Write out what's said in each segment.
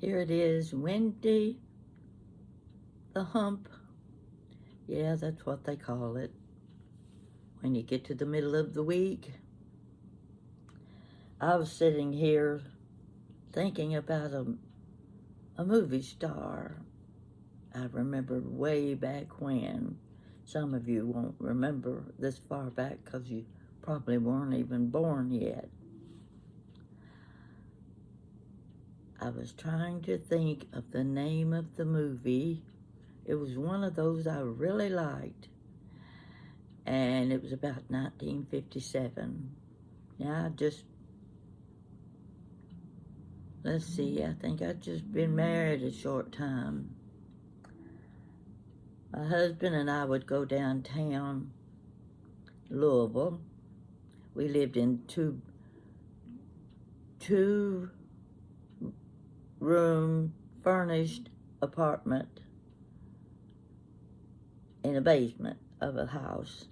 Here it is, Wendy the Hump. Yeah, that's what they call it. When you get to the middle of the week, I was sitting here thinking about a movie star I remembered way back when. Some of you won't remember this far back because you probably weren't even born yet. I was trying to think of the name of the movie. It was one of those I really liked, and it was about 1957. Now, let's see, I think I'd just been married a short time. My husband and I would go downtown Louisville. We lived in two-room furnished apartment in a basement of a house,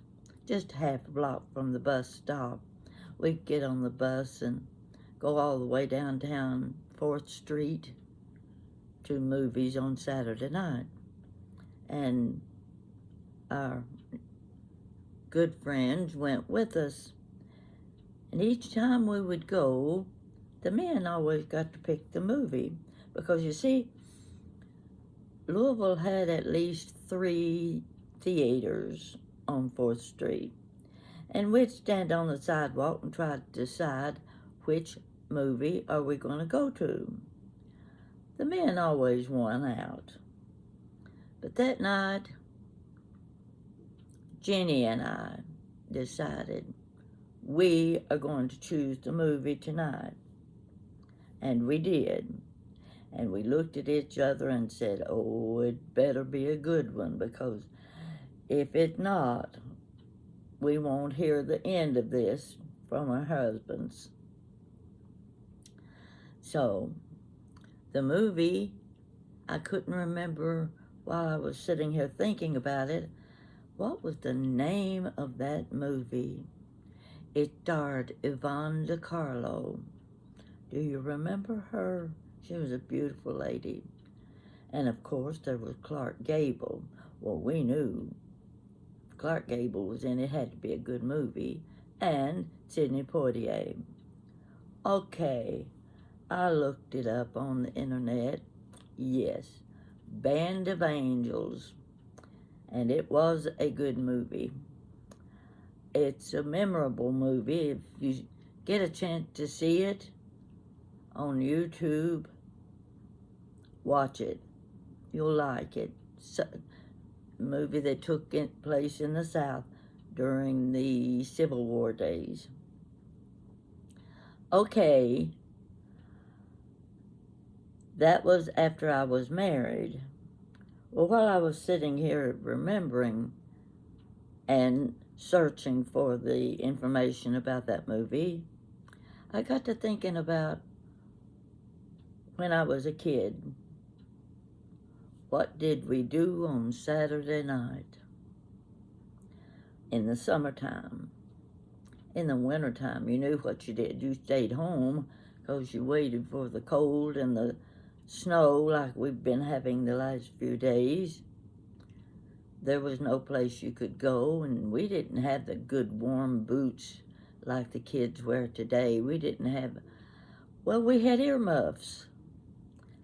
just half a block from the bus stop. We'd get on the bus and go all the way downtown 4th Street to movies on Saturday night. And our good friends went with us. And each time we would go, the men always got to pick the movie. Because you see, Louisville had at least 3 theaters on 4th Street. And we'd stand on the sidewalk and try to decide which movie are we going to go to. The men always won out. But that night, Jenny and I decided we are going to choose the movie tonight. And we did. And we looked at each other and said, oh, it better be a good one, because if it's not, we won't hear the end of this from our husbands. So, the movie, I couldn't remember while I was sitting here thinking about it, what was the name of that movie? It starred Yvonne DiCarlo. Do you remember her? She was a beautiful lady. And of course, there was Clark Gable. Well, we knew Clark Gable was in it, had to be a good movie. And Sidney Poitier. Okay, I looked it up on the internet. Yes, Band of Angels. And it was a good movie. It's a memorable movie. If you get a chance to see it on YouTube, watch it. You'll like it. It's a movie that took place in the South during the Civil War days. Okay, that was after I was married. Well, while I was sitting here remembering and searching for the information about that movie, I got to thinking about when I was a kid. What did we do on Saturday night? In the summertime. In the wintertime, you knew what you did. You stayed home because you waited for the cold and the snow like we've been having the last few days. There was no place you could go, and we didn't have the good warm boots like the kids wear today. We didn't have, well, we had earmuffs.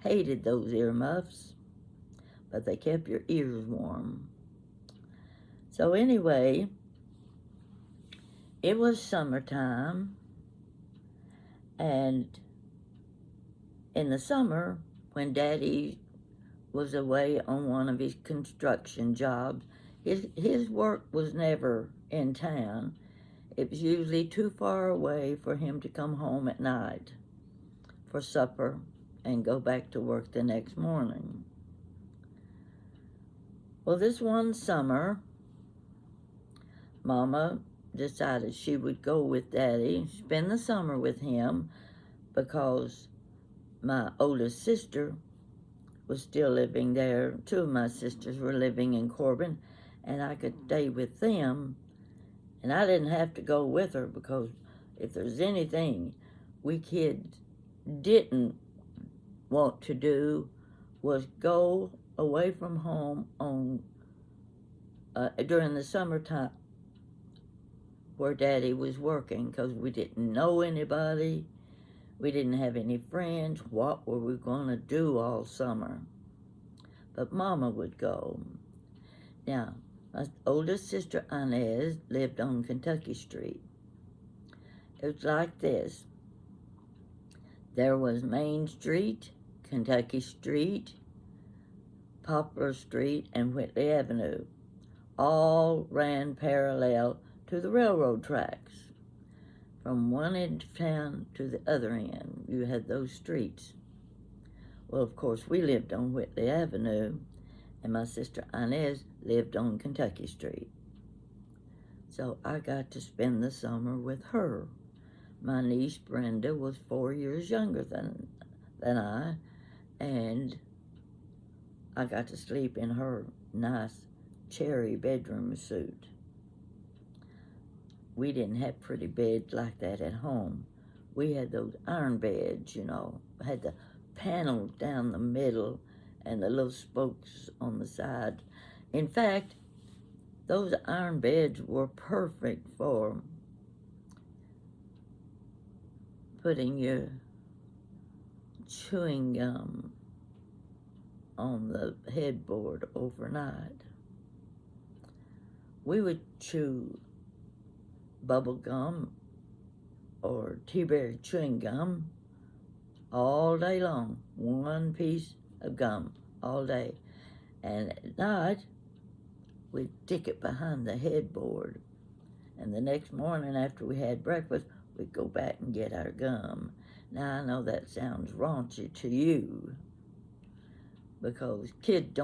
Hated those earmuffs, but they kept your ears warm. So anyway, it was summertime, and in the summer, when Daddy was away on one of his construction jobs, his work was never in town. It was usually too far away for him to come home at night for supper and go back to work the next morning. Well, this one summer, Mama decided she would go with Daddy, spend the summer with him, because my oldest sister was still living there. 2 of my sisters were living in Corbin, and I could stay with them. And I didn't have to go with her, because if there's anything we kids didn't want to do was go away from home on during the summertime where Daddy was working, because we didn't know anybody. We didn't have any friends. What were we going to do all summer? But Mama would go. Now, my oldest sister Inez lived on Kentucky Street. It was like this. There was Main Street, Kentucky Street, Poplar Street, and Whitley Avenue. All ran parallel to the railroad tracks. From one end of town to the other end, you had those streets. Well, of course, we lived on Whitley Avenue, and my sister Inez lived on Kentucky Street. So I got to spend the summer with her. My niece Brenda was 4 years younger than I, and I got to sleep in her nice cherry bedroom suit. We didn't have pretty beds like that at home. We had those iron beds, had the panels down the middle and the little spokes on the side. In fact, those iron beds were perfect for putting your chewing gum on the headboard overnight. We would chew bubble gum or tea-berry chewing gum all day long, one piece of gum all day. And at night, we'd stick it behind the headboard. And the next morning after we had breakfast, we'd go back and get our gum. Now, I know that sounds raunchy to you, because kids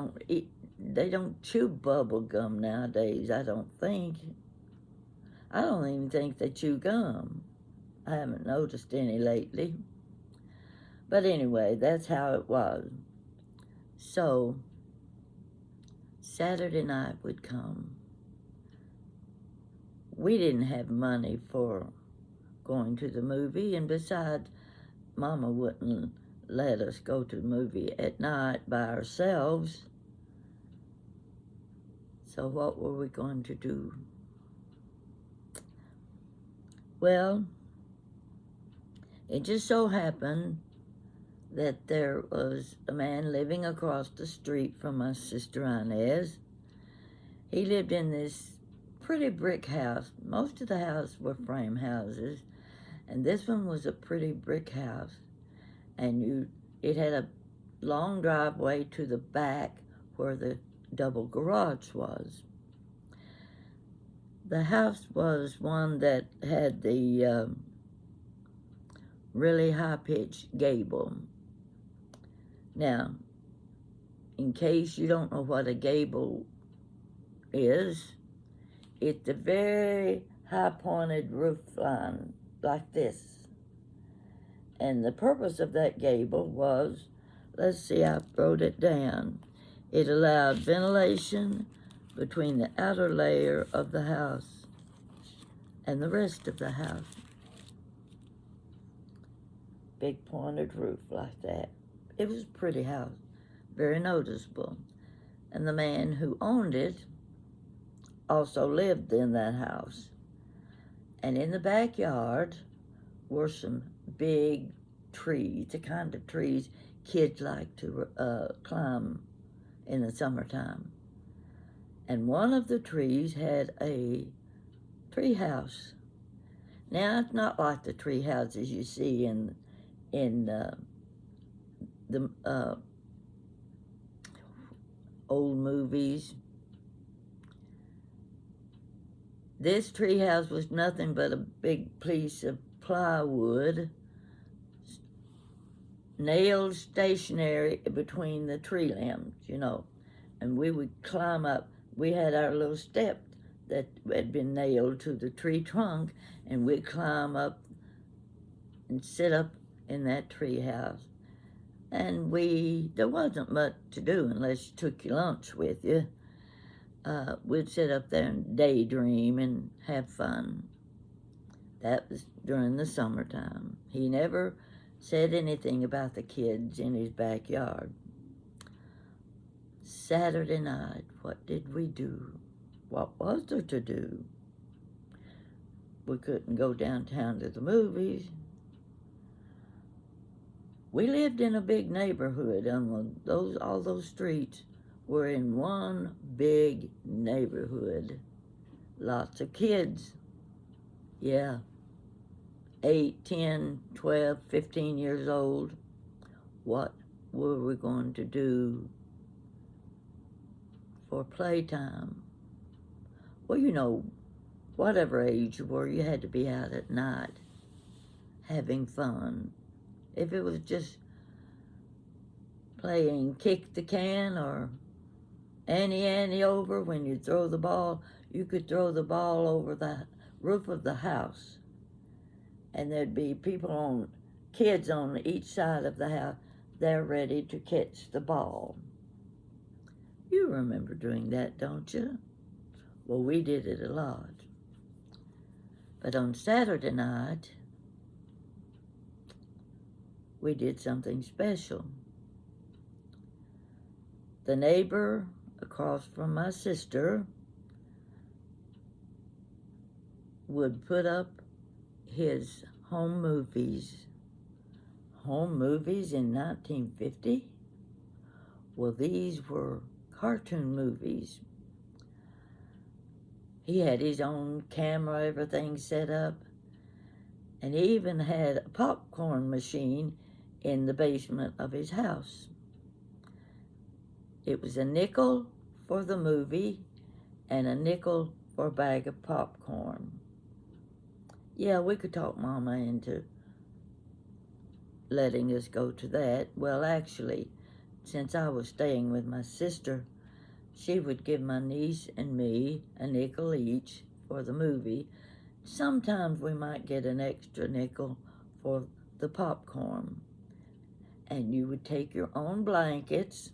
they don't chew bubble gum nowadays, I don't think. I don't even think they chew gum. I haven't noticed any lately. But anyway, that's how it was. So, Saturday night would come. We didn't have money for going to the movie, and besides, Mama wouldn't let us go to the movie at night by ourselves. So what were we going to do? Well, it just so happened that there was a man living across the street from my sister Inez. He lived in this pretty brick house. Most of the houses were frame houses, and this one was a pretty brick house. And it had a long driveway to the back where the double garage was. The house was one that had the really high-pitched gable. Now, in case you don't know what a gable is, it's a very high-pointed roof line like this. And the purpose of that gable was, let's see, I wrote it down. It allowed ventilation between the outer layer of the house and the rest of the house. Big pointed roof like that. It was a pretty house, very noticeable. And the man who owned it also lived in that house. And in the backyard were some big trees, the kind of trees kids like to climb in the summertime. And one of the trees had a treehouse. Now, it's not like the tree houses you see in the old movies. This treehouse was nothing but a big piece of plywood nailed stationary between the tree limbs, and we would climb up. We had our little step that had been nailed to the tree trunk, and we'd climb up and sit up in that tree house. And there wasn't much to do unless you took your lunch with you. We'd sit up there and daydream and have fun. That was during the summertime. He never said anything about the kids in his backyard. Saturday night, what did we do? What was there to do? We couldn't go downtown to the movies. We lived in a big neighborhood, and all those streets were in one big neighborhood. Lots of kids. Yeah, 8, 10, 12, 15 years old. What were we going to do for playtime? Well, you know, whatever age you were, you had to be out at night having fun. If it was just playing kick the can or Annie over when you throw the ball, you could throw the ball over the roof of the house. And there'd be kids on each side of the house. They're ready to catch the ball. You remember doing that, don't you? Well, we did it a lot. But on Saturday night, we did something special. The neighbor across from my sister would put up his home movies. Home movies in 1950? Well, these were cartoon movies. He had his own camera, everything set up, and he even had a popcorn machine in the basement of his house. It was a nickel for the movie and a nickel for a bag of popcorn. Yeah, we could talk Mama into letting us go to that. Well, actually, since I was staying with my sister, she would give my niece and me a nickel each for the movie. Sometimes we might get an extra nickel for the popcorn. And you would take your own blankets.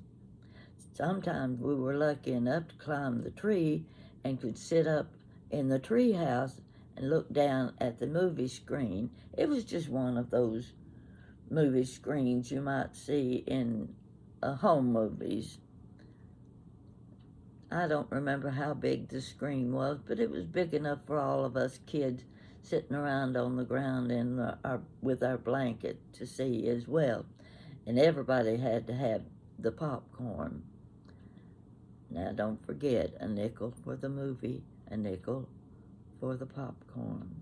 Sometimes we were lucky enough to climb the tree and could sit up in the treehouse and look down at the movie screen. It was just one of those movie screens you might see in home movies. I don't remember how big the screen was, but it was big enough for all of us kids sitting around on the ground with our blanket to see as well. And everybody had to have the popcorn. Now don't forget, a nickel for the movie, a nickel for the popcorn.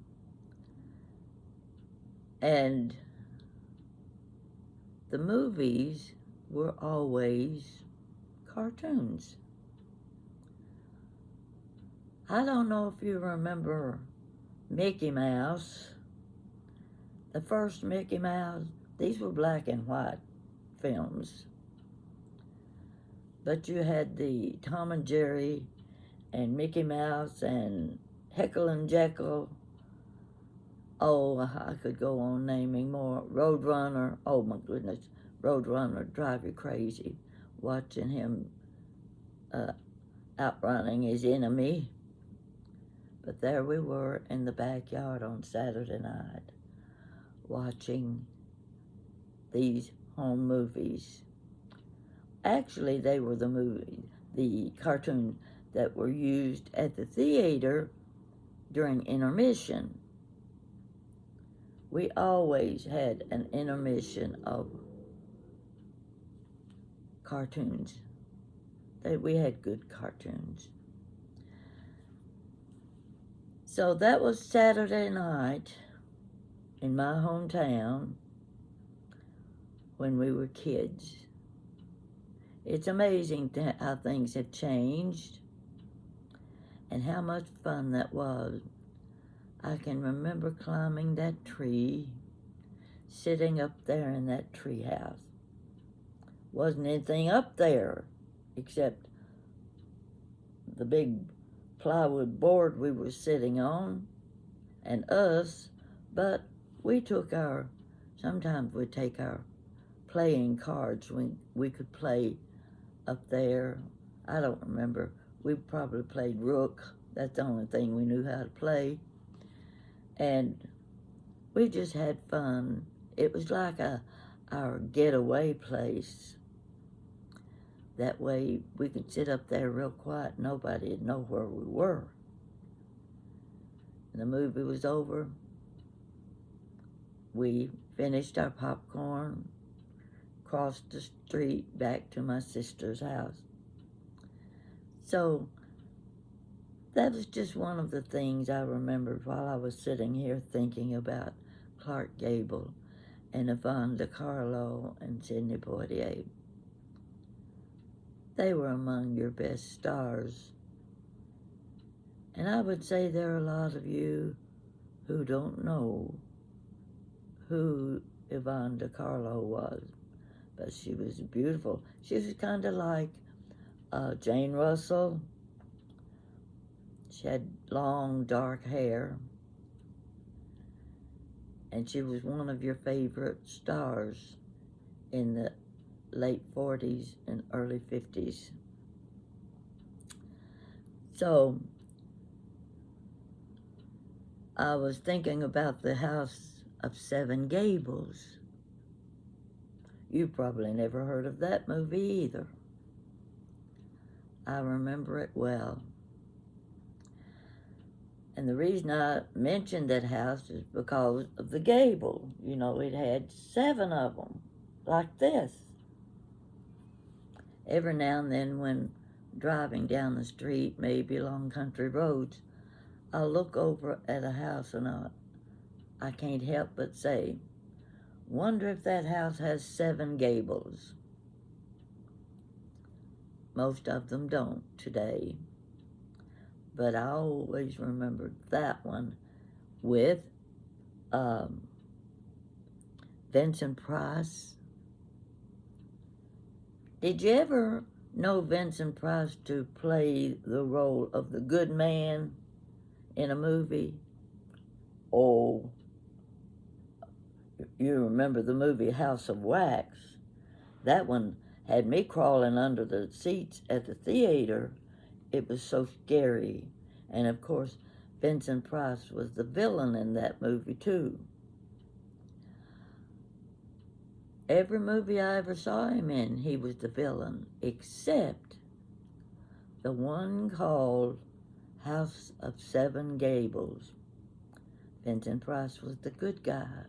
And the movies were always cartoons. I don't know if you remember Mickey Mouse. The first Mickey Mouse, these were black and white films. But you had the Tom and Jerry and Mickey Mouse and Heckle and Jekyll. Oh, I could go on naming more. Roadrunner, oh my goodness. Roadrunner drive you crazy. Watching him outrunning his enemy. But there we were in the backyard on Saturday night watching these home movies. Actually, they were the cartoons that were used at the theater during intermission. We always had an intermission of cartoons. We had good cartoons. So that was Saturday night in my hometown when we were kids. It's amazing how things have changed and how much fun that was. I can remember climbing that tree, sitting up there in that treehouse. Wasn't anything up there except the big plywood board we were sitting on and us, but sometimes we'd take our playing cards. We could play up there. I don't remember. We probably played rook. That's the only thing we knew how to play. And we just had fun. It was like our getaway place. That way we could sit up there real quiet. Nobody would know where we were. And the movie was over. We finished our popcorn, crossed the street back to my sister's house. So that was just one of the things I remembered while I was sitting here thinking about Clark Gable and Yvonne DiCarlo and Sidney Poitier. They were among your best stars. And I would say there are a lot of you who don't know who Yvonne DiCarlo was, but she was beautiful. She was kind of like Jane Russell. She had long, dark hair, and she was one of your favorite stars in the late 40s and early 50s. So I was thinking about the House of Seven Gables. You probably never heard of that movie either. I remember it well. And the reason I mentioned that house is because of the gable. You know, it had 7 of them, like this. Every now and then when driving down the street, maybe along country roads, I'll look over at a house and I can't help but say, wonder if that house has 7 gables. Most of them don't today. But I always remembered that one with Vincent Price. Did you ever know Vincent Price to play the role of the good man in a movie? Oh, you remember the movie House of Wax. That one had me crawling under the seats at the theater. It was so scary. And of course, Vincent Price was the villain in that movie too. Every movie I ever saw him in, he was the villain, except the one called House of Seven Gables. Vincent Price was the good guy.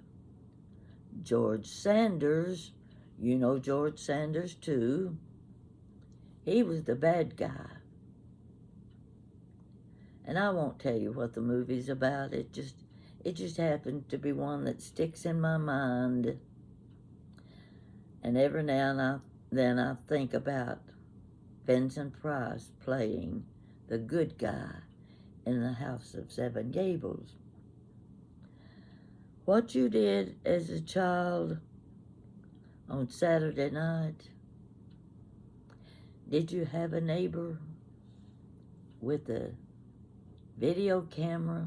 George Sanders, you know George Sanders too, he was the bad guy. And I won't tell you what the movie's about. It just happened to be one that sticks in my mind. And every now and then I think about Vincent Price playing the good guy in the House of Seven Gables. What you did as a child on Saturday night, did you have a neighbor with a video camera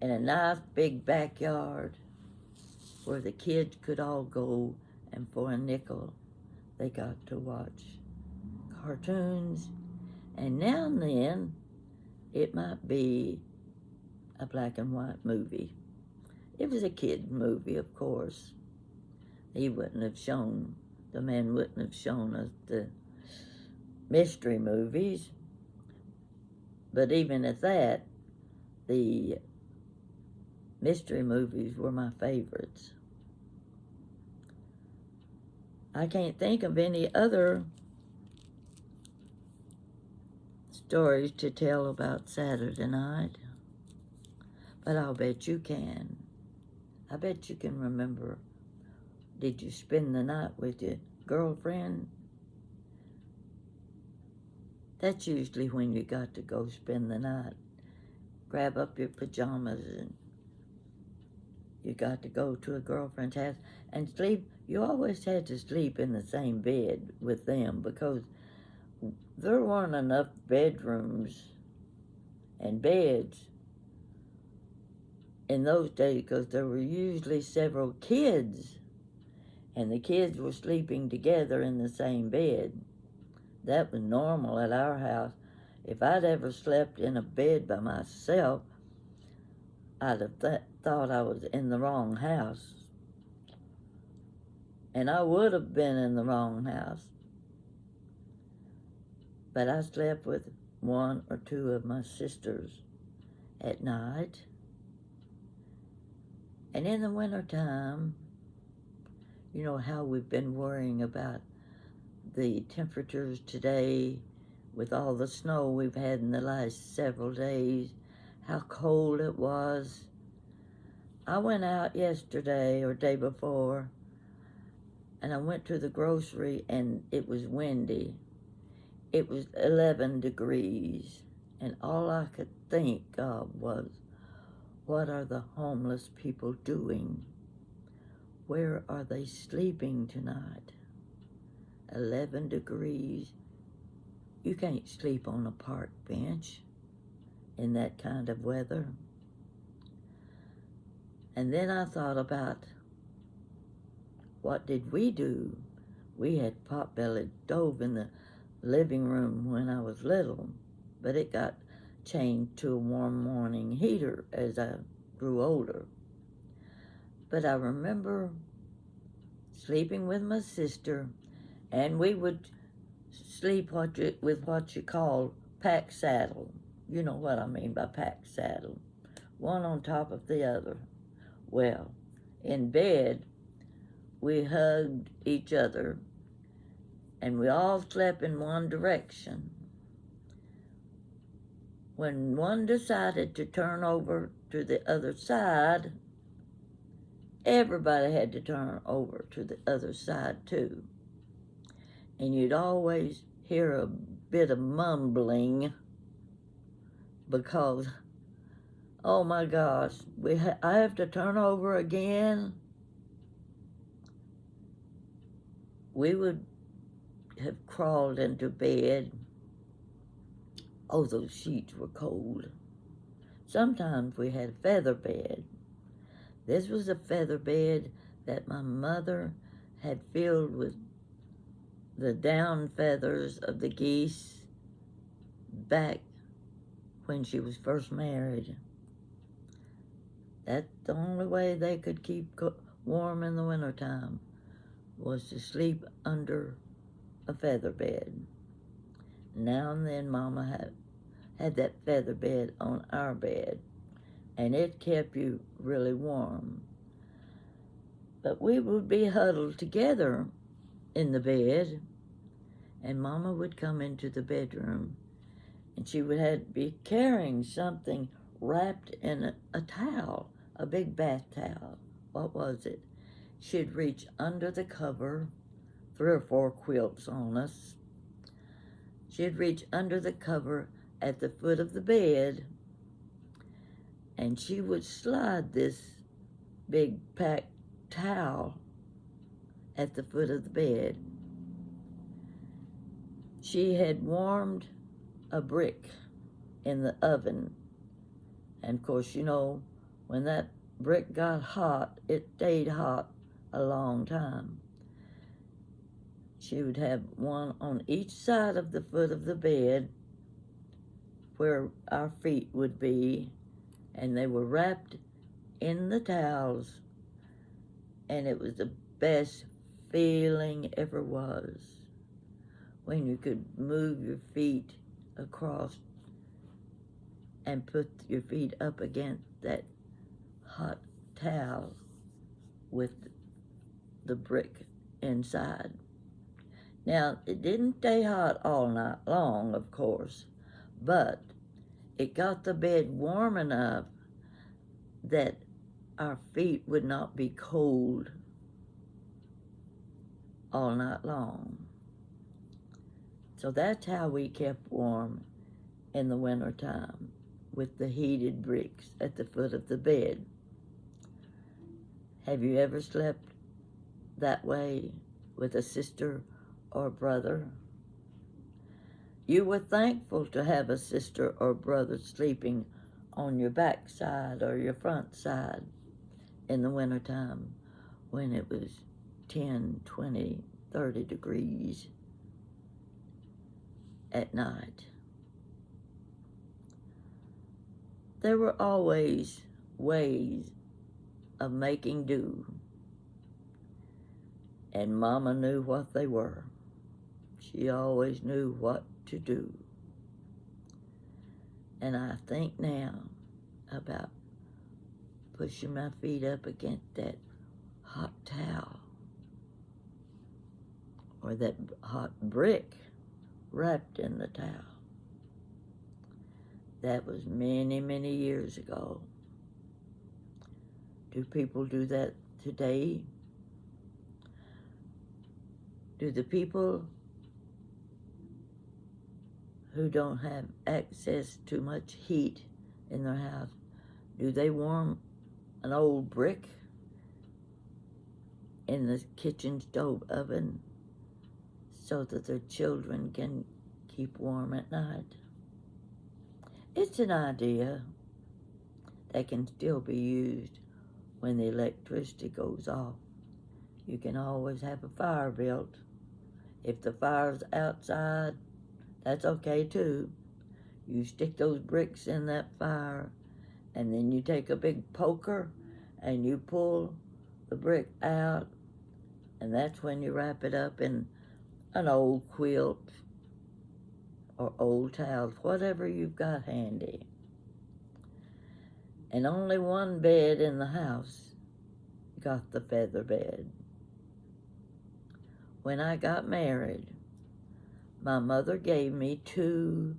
and a nice big backyard where the kids could all go, and for a nickel they got to watch cartoons, and now and then it might be a black and white movie. It was a kid movie, of course. The man wouldn't have shown us the mystery movies, but even at that, the mystery movies were my favorites. I can't think of any other stories to tell about Saturday night, but I'll bet you can. I bet you can remember. Did you spend the night with your girlfriend? That's usually when you got to go spend the night. Grab up your pajamas and you got to go to a girlfriend's house and sleep. You always had to sleep in the same bed with them because there weren't enough bedrooms and beds in those days because there were usually several kids and the kids were sleeping together in the same bed. That was normal at our house. If I'd ever slept in a bed by myself, I'd have thought I was in the wrong house. And I would have been in the wrong house. But I slept with one or two of my sisters at night. And in the wintertime, you know how we've been worrying about the temperatures today with all the snow we've had in the last several days, how cold it was. I went out yesterday or day before, and I went to the grocery, and it was windy. It was 11 degrees, and all I could think of was, what are the homeless people doing? Where are they sleeping tonight? 11 degrees. You can't sleep on a park bench in that kind of weather. And then I thought about, what did we do? We had pot-bellied stove in the living room when I was little, but it got changed to a warm morning heater as I grew older. But I remember sleeping with my sister, and we would sleep with what you call pack saddle. You know what I mean by pack saddle. One on top of the other. Well, in bed, we hugged each other, and we all slept in one direction. When one decided to turn over to the other side, everybody had to turn over to the other side too. And you'd always hear a bit of mumbling because, oh my gosh, I have to turn over again. We would have crawled into bed. Oh, those sheets were cold. Sometimes we had a feather bed. This was a feather bed that my mother had filled with the down feathers of the geese back when she was first married. That's the only way they could keep warm in the wintertime, was to sleep under a feather bed. Now and then Mama had that feather bed on our bed, and it kept you really warm. But we would be huddled together in the bed, and Mama would come into the bedroom, and she would be carrying something wrapped in a towel, a big bath towel. What was it? She'd reach under the cover, 3 or 4 quilts on us. She'd reach under the cover at the foot of the bed, and she would slide this big packed towel at the foot of the bed. She had warmed a brick in the oven, and of course, you know, when that brick got hot, it stayed hot a long time. She would have one on each side of the foot of the bed where our feet would be, and they were wrapped in the towels, and it was the best feeling ever was when you could move your feet across and put your feet up against that hot towel with the brick inside. Now, it didn't stay hot all night long, of course, but it got the bed warm enough that our feet would not be cold all night long. So that's how we kept warm in the wintertime, with the heated bricks at the foot of the bed. Have you ever slept that way with a sister or brother? You were thankful to have a sister or brother sleeping on your back side or your front side in the wintertime when it was 10, 20, 30 degrees at night. There were always ways of making do, and Mama knew what they were. She always knew what to do. And I think now about pushing my feet up against that hot towel or that hot brick wrapped in the towel. That was many, many years ago. Do people do that today? Do the people who don't have access to much heat in their house, do they warm an old brick in the kitchen stove oven so that their children can keep warm at night? It's an idea that can still be used when the electricity goes off. You can always have a fire built. If the fire's outside, that's okay too. You stick those bricks in that fire, and then you take a big poker and you pull the brick out, and that's when you wrap it up in an old quilt or old towels, whatever you've got handy. And only one bed in the house got the feather bed. When I got married, my mother gave me 2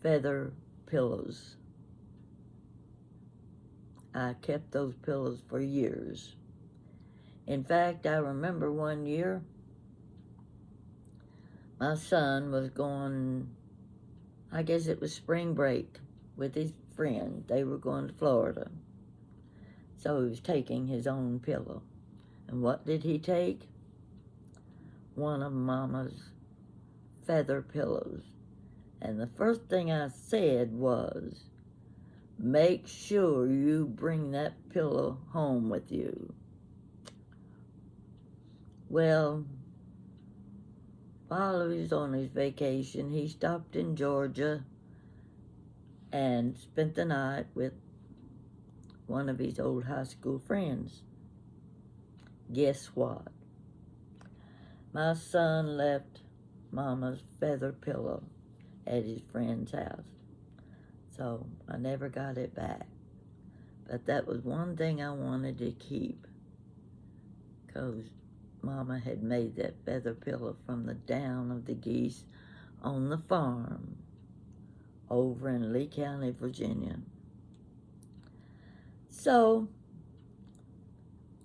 feather pillows. I kept those pillows for years. In fact, I remember one year, my son was going, I guess it was spring break, with his friend. They were going to Florida. So he was taking his own pillow. And what did he take? One of Mama's feather pillows. And the first thing I said was, make sure you bring that pillow home with you. Well, while he was on his vacation, he stopped in Georgia and spent the night with one of his old high school friends. Guess what? My son left Mama's feather pillow at his friend's house. So I never got it back. But that was one thing I wanted to keep, because Mama had made that feather pillow from the down of the geese on the farm over in Lee County, Virginia. So,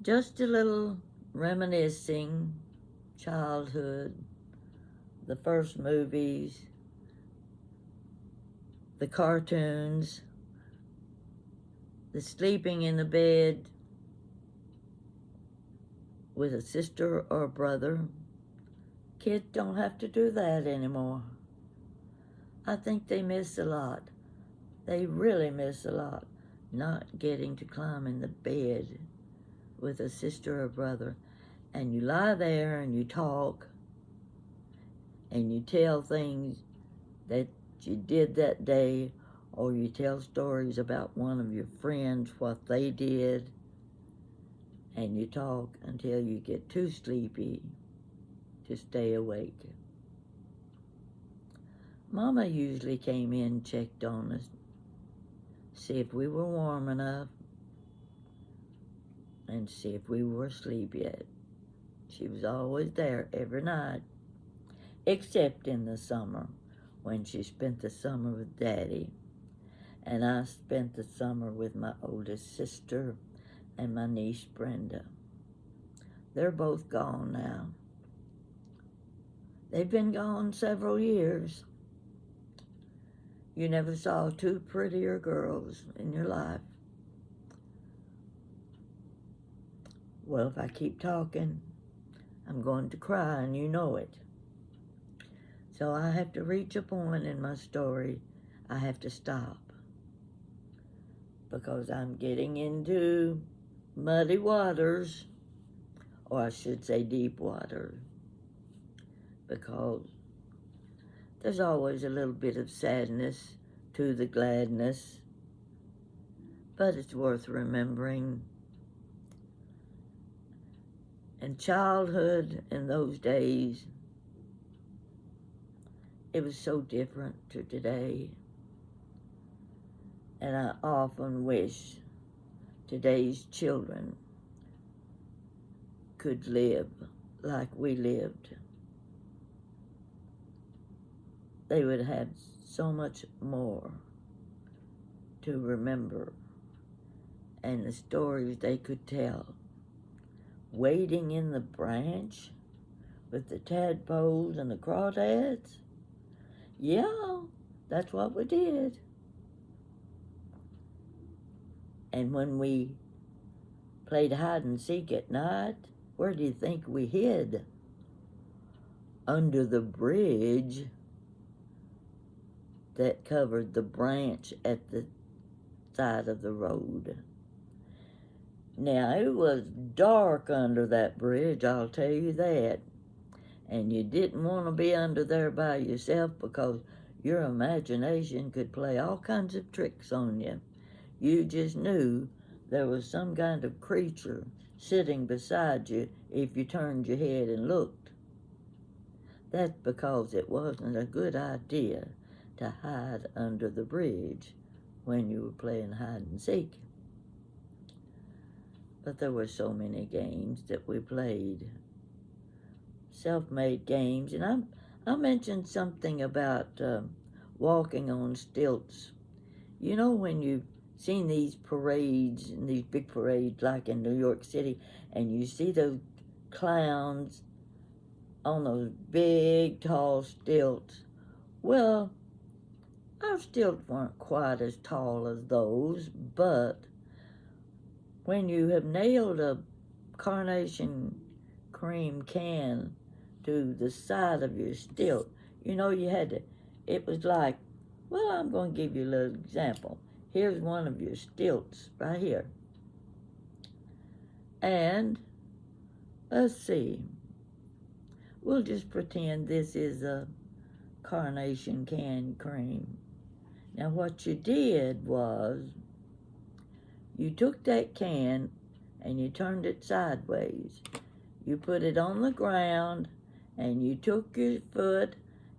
just a little reminiscing, childhood, the first movies, the cartoons, the sleeping in the bed with a sister or a brother. Kids don't have to do that anymore. I think they miss a lot. They really miss a lot, not getting to climb in the bed with a sister or brother. And you lie there and you talk and you tell things that you did that day, or you tell stories about one of your friends, what they did, and you talk until you get too sleepy to stay awake. Mama usually came in, checked on us, see if we were warm enough, and see if we were asleep yet. She was always there every night, except in the summer, when she spent the summer with Daddy, and I spent the summer with my oldest sister and my niece Brenda. They're both gone now. They've been gone several years. You never saw 2 prettier girls in your life. Well, if I keep talking, I'm going to cry, and you know it. So I have to reach a point in my story. I have to stop, because I'm getting into muddy waters, or I should say deep water, because there's always a little bit of sadness to the gladness, but it's worth remembering. And childhood in those days, it was so different to today. And I often wish today's children could live like we lived. They would have so much more to remember, and the stories they could tell. Waiting in the branch with the tadpoles and the crawdads? Yeah, that's what we did. And when we played hide and seek at night, where do you think we hid? Under the bridge that covered the branch at the side of the road. Now, it was dark under that bridge, I'll tell you that. And you didn't want to be under there by yourself because your imagination could play all kinds of tricks on you. You just knew there was some kind of creature sitting beside you if you turned your head and looked. That's because it wasn't a good idea to hide under the bridge when you were playing hide and seek. But there were so many games that we played, self-made games. And I mentioned something about walking on stilts. You know, when you've seen these parades, and these big parades like in New York City, and you see those clowns on those big, tall stilts. Well, our stilts weren't quite as tall as those, but when you have nailed a carnation cream can to the side of your stilt, you know, you had to, it was like, well, I'm going to give you a little example. Here's one of your stilts right here. And let's see, we'll just pretend this is a carnation can cream. Now what you did was you took that can and you turned it sideways. You put it on the ground and you took your foot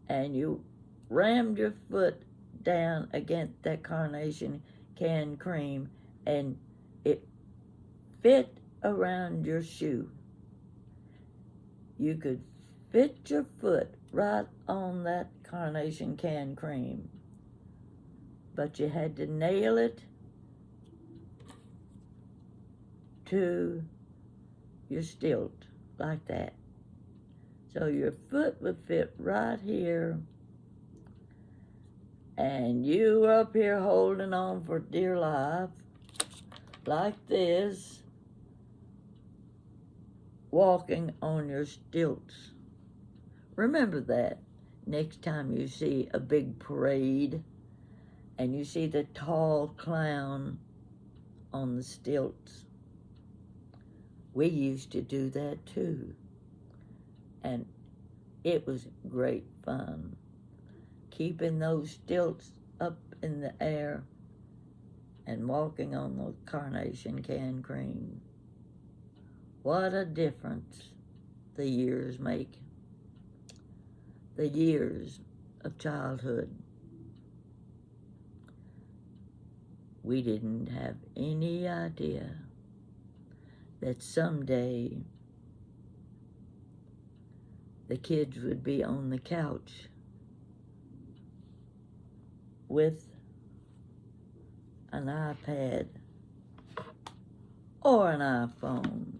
and you rammed your foot down against that carnation can cream, and it fit around your shoe. You could fit your foot right on that carnation can cream, but you had to nail it to your stilt like that. So your foot would fit right here, and you were up here holding on for dear life like this, walking on your stilts. Remember that next time you see a big parade and you see the tall clown on the stilts. We used to do that too, and it was great fun, keeping those stilts up in the air and walking on the carnation can cream. What a difference the years make. The years of childhood. We didn't have any idea that someday the kids would be on the couch with an iPad or an iPhone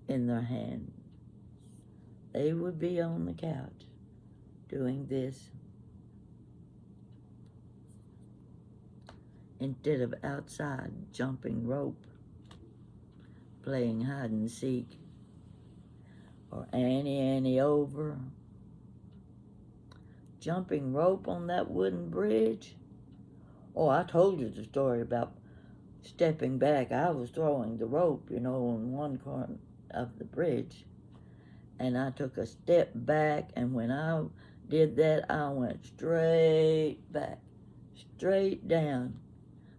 in their hand. They would be on the couch doing this instead of outside jumping rope, playing hide and seek, or Annie over, jumping rope on that wooden bridge. Oh, I told you the story about stepping back. I was throwing the rope, you know, on one corner of the bridge, and I took a step back, and when I did that, I went straight back, straight down.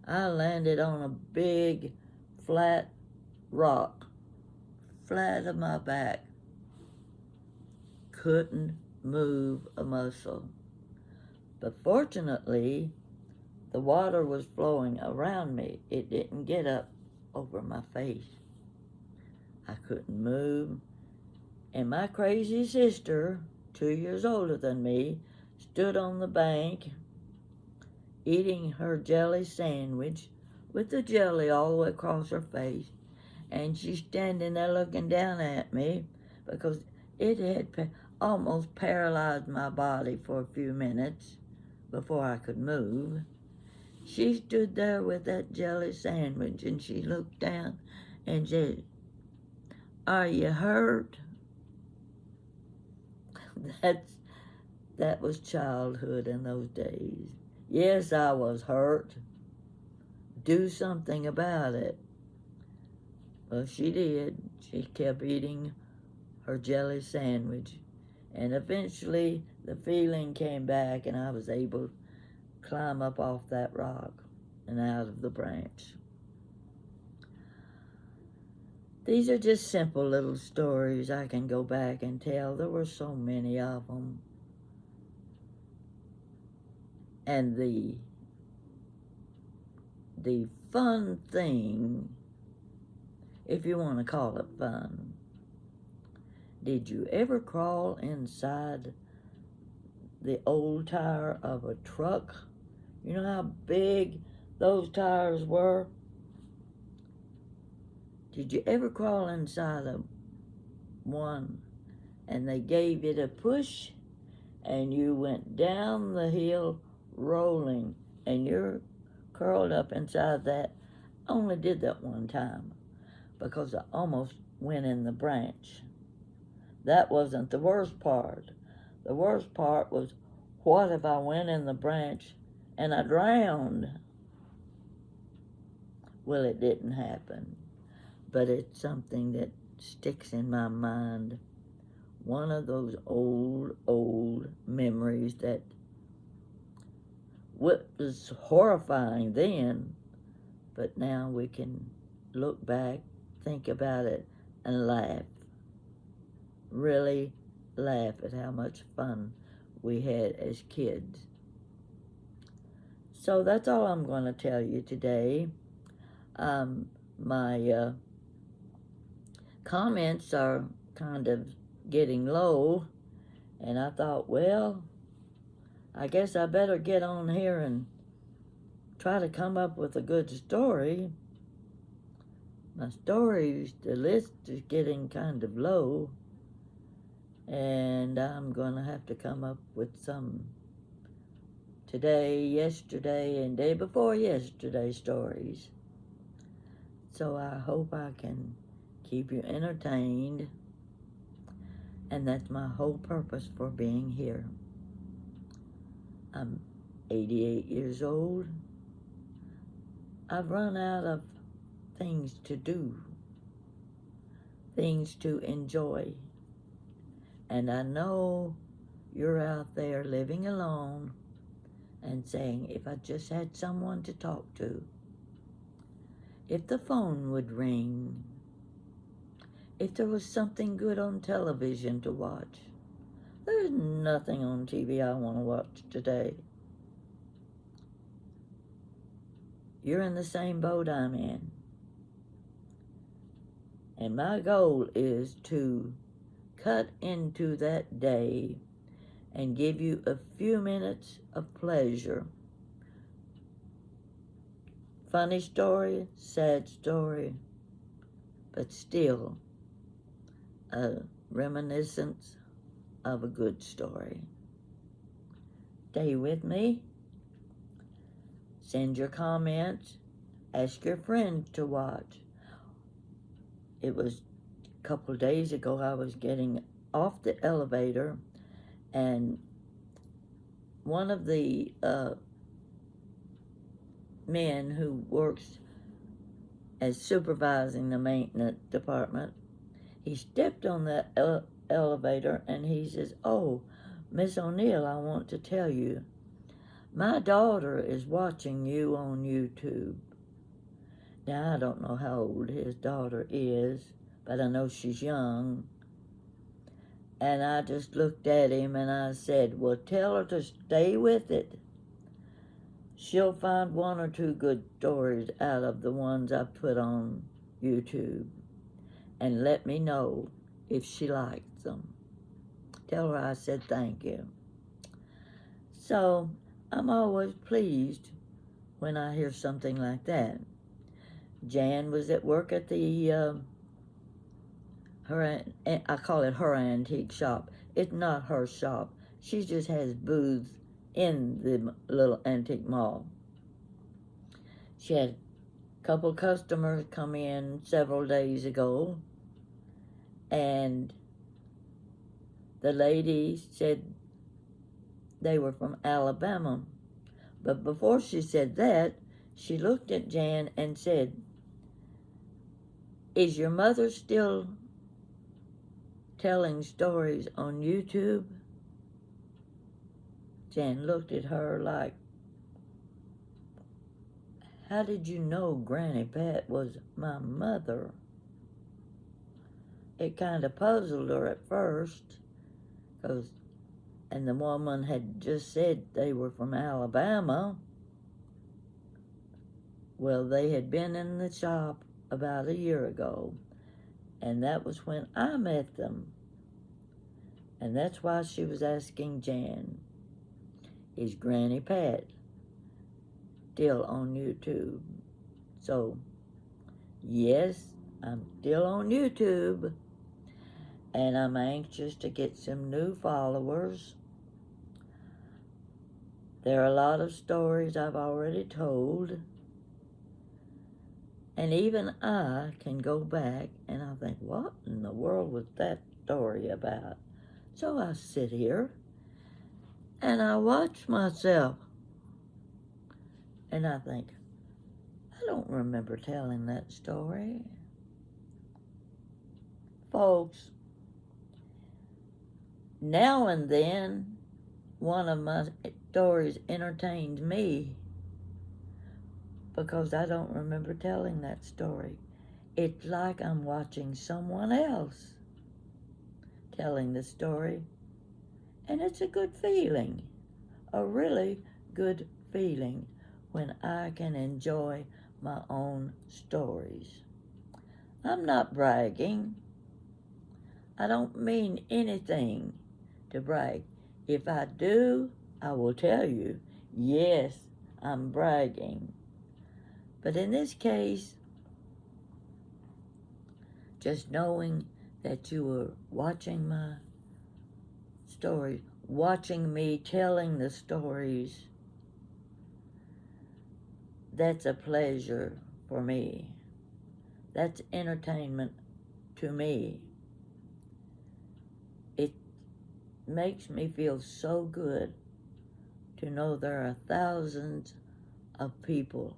I landed on a big, flat rock, flat of my back. Couldn't move a muscle. But fortunately, the water was flowing around me. It didn't get up over my face. I couldn't move. And my crazy sister, 2 years older than me, stood on the bank eating her jelly sandwich with the jelly all the way across her face. And she's standing there looking down at me because it had almost paralyzed my body for a few minutes before I could move. She stood there with that jelly sandwich and she looked down and said, "Are you hurt?" That was childhood in those days. Yes, I was hurt. Do something about it. Well, she did. She kept eating her jelly sandwich. And eventually the feeling came back and I was able to climb up off that rock and out of the branch. These are just simple little stories I can go back and tell. There were so many of them. And the fun thing, if you want to call it fun, did you ever crawl inside the old tire of a truck? You know how big those tires were? Did you ever crawl inside of one and they gave it a push and you went down the hill rolling and you're curled up inside that? I only did that one time because I almost went in the branch. That wasn't the worst part. The worst part was, what if I went in the branch and I drowned? Well, it didn't happen, but it's something that sticks in my mind. One of those old memories that was horrifying then, but now we can look back, think about it, and laugh. Really laugh at how much fun we had as kids. So that's all I'm going to tell you today. My comments are kind of getting low, and I thought, well, I guess I better get on here and try to come up with a good story. My stories, the list is getting kind of low, and I'm going to have to come up with some today, yesterday, and day before yesterday stories. So I hope I can keep you entertained, and that's my whole purpose for being here. I'm 88 years old. I've run out of things to do, things to enjoy. And I know you're out there living alone and saying, if I just had someone to talk to, if the phone would ring, if there was something good on television to watch. There's nothing on TV I want to watch today. You're in the same boat I'm in. And my goal is to cut into that day and give you a few minutes of pleasure. Funny story, sad story, but still a reminiscence of a good story. Stay with me. Send your comments. Ask your friends to watch. It was a couple of days ago I was getting off the elevator and one of the men who works as supervising the maintenance department, he stepped on that elevator and he says, "Oh, Miss O'Neill, I want to tell you, My daughter is watching you on YouTube. Now, I don't know how old his daughter is, but I know she's young. And I just looked at him and I said, well, tell her to stay with it. She'll find one or two good stories out of the ones I put on YouTube and let me know if she likes them. Tell her I said thank you. So I'm always pleased when I hear something like that. Jan was at work at the I call it her antique shop. It's not her shop. She just has booths in the little antique mall. She had a couple customers come in several days ago, and the lady said they were from Alabama. But before she said that, she looked at Jan and said, is your mother still telling stories on YouTube? Jan looked at her like, how did you know Granny Pat was my mother? It kind of puzzled her at first, and the woman had just said they were from Alabama. Well, they had been in the shop about a year ago, and that was when I met them. And that's why she was asking Jan, is Granny Pat still on YouTube? So, yes, I'm still on YouTube, and I'm anxious to get some new followers. There are a lot of stories I've already told, and even I can go back and I think, what in the world was that story about? So I sit here and I watch myself and I think, I don't remember telling that story. Folks, now and then one of my stories entertains me because I don't remember telling that story. It's like I'm watching someone else telling the story, and it's a good feeling, a really good feeling when I can enjoy my own stories. I'm not bragging. I don't mean anything to brag. If I do, I will tell you, yes, I'm bragging. But in this case, just knowing that you were watching my stories, watching me telling the stories, that's a pleasure for me. That's entertainment to me. It makes me feel so good to know there are thousands of people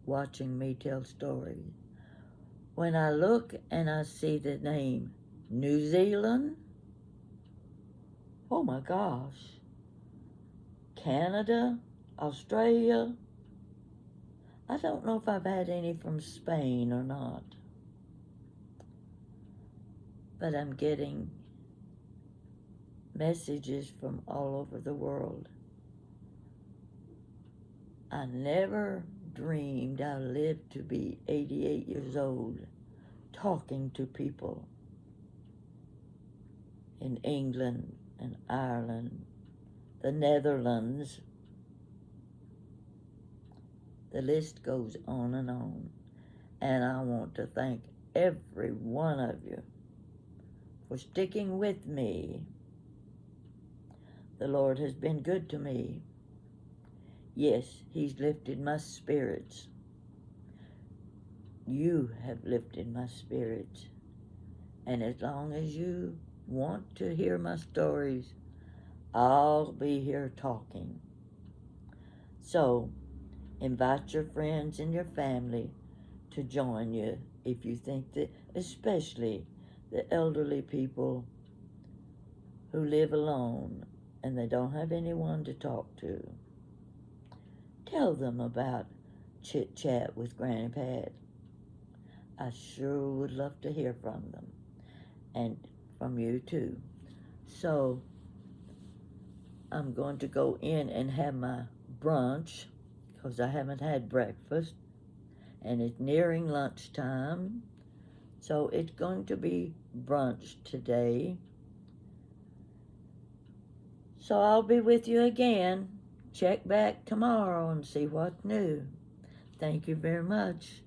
watching me tell stories. When I look and I see the name New Zealand, oh my gosh, Canada, Australia, I don't know if I've had any from Spain or not, but I'm getting messages from all over the world. I never dreamed I lived to be 88 years old talking to people in England and Ireland, the Netherlands. The list goes on and on. And I want to thank every one of you for sticking with me. The Lord has been good to me. Yes, He's lifted my spirits. You have lifted my spirits. And as long as you want to hear my stories, I'll be here talking. So, invite your friends and your family to join you if you think that, especially the elderly people who live alone and they don't have anyone to talk to. tell them about Chit Chat with Granny Pat. I sure would love to hear from them and from you too. So I'm going to go in and have my brunch because I haven't had breakfast and it's nearing lunchtime. So it's going to be brunch today. So I'll be with you again. Check back tomorrow and see what's new. Thank you very much.